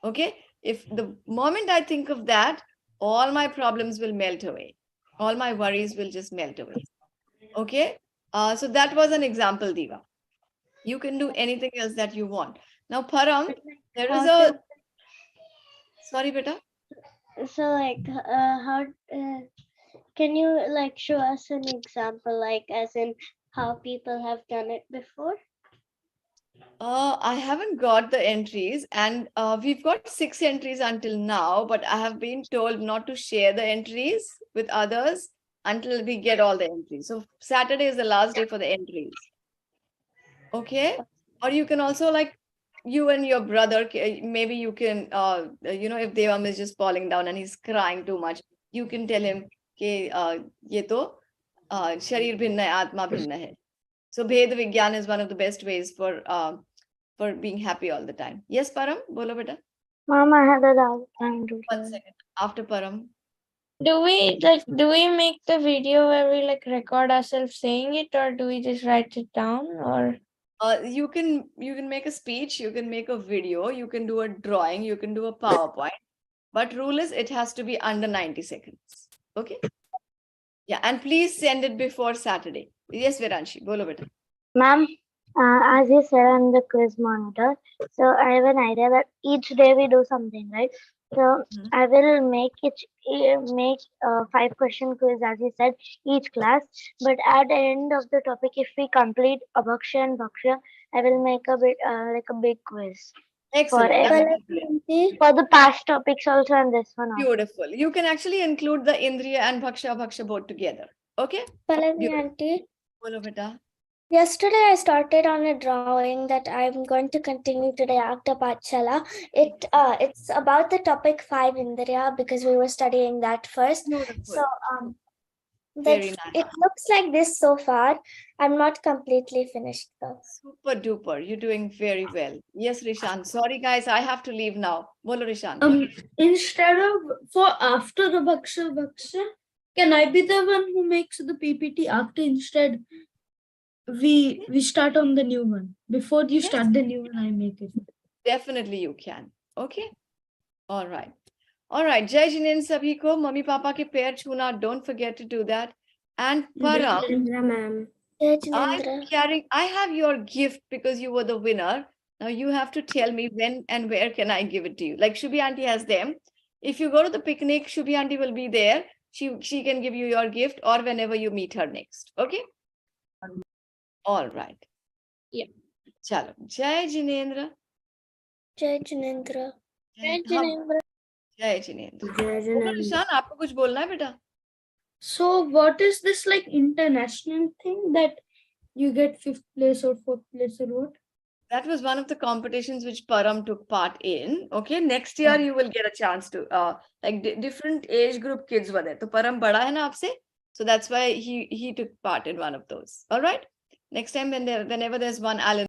C: Okay? If the moment I think of that, all my problems will melt away. All my worries will just melt away. Okay? So that was an example, Diva. You can do anything else that you want. Now, Param, there is a... Sorry, beta.
A: So like how can you like show us an example, like as in how people have done it before?
C: I haven't got the entries, and we've got 6 entries until now, but I have been told not to share the entries with others until we get all the entries. So Saturday is the last day for the entries. Okay? Or you can also, like, you and your brother, maybe you can, if Devam is just falling down and he's crying too much, you can tell him, कि ये तो शरीर भिन्न है, आत्मा भिन्न है. So Bhed Vigyan is one of the best ways for being happy all the time. Yes, Param? Bolo beta.
B: Mom, I had a doubt. I'm doing
C: 1 second. After Param.
D: Do we make the video where we like record ourselves saying it, or do we just write it down, or?
C: You can make a speech, you can make a video, you can do a drawing, you can do a PowerPoint. But rule is it has to be under 90 seconds. Okay? Yeah, and please send it before Saturday. Yes, Viranshi, bolo beta.
B: Ma'am, as you said on the quiz monitor, so I have an idea that each day we do something, right? So
C: Mhm.
B: I will make 5 question quiz as you said each class. But at the end of the topic, if we complete Abhaksha and Bhaksha, I will make a bit like a big quiz
C: Excellent. That would be great.
B: for the past topics also and this one also.
C: Beautiful. You can actually include the Indriya and Bhaksha both together. Okay?
G: Palani
C: Beautiful.
G: auntie.
C: Bolo beta.
G: Yesterday, I started on a drawing that I'm going to continue today after Pachala. It's about the topic 5 Indriya because we were studying that first.
C: Beautiful.
G: So
C: Very
G: that
C: nice.
G: it looks like this so far. I'm not completely finished though.
C: Super duper. You're doing very well. Yes, Rishan. Sorry, guys. I have to leave now. Bolo Rishan.
F: Instead of for after the Bhaksha, can I be the one who makes the PPT after instead? We start on the new one. Before you
C: Yes.
F: start the new one, I make it.
C: Definitely you can. Okay? All right. All right. Jai Jinin sabhi ko. Mummy Papa ke pair chuna. Don't forget to do that. And Param,
D: Indra ma'am.
G: Jai Jinendra.
C: I have your gift because you were the winner. Now you have to tell me when and where can I give it to you. Like Shubhi auntie has them. If you go to the picnic, Shubhi auntie will be there. She can give you your gift or whenever you meet her next. Okay? All right.
F: Yeah.
C: Chalo. Jai Jinendra.
G: Jai Jinendra.
C: Jai Jinendra. Jai Jinendra.
D: Jai Jinendra.
C: Rishan, आपको कुछ बोलना है बेटा?
F: So what is this like international thing that you get 5th place or 4th place or what?
C: That was one of the competitions which Param took part in. Okay, next year you will get a chance to like different age group kids were there. So Param bada hai na aapse, so that's why he took part in one of those. All right. Next time whenever there's one Alan.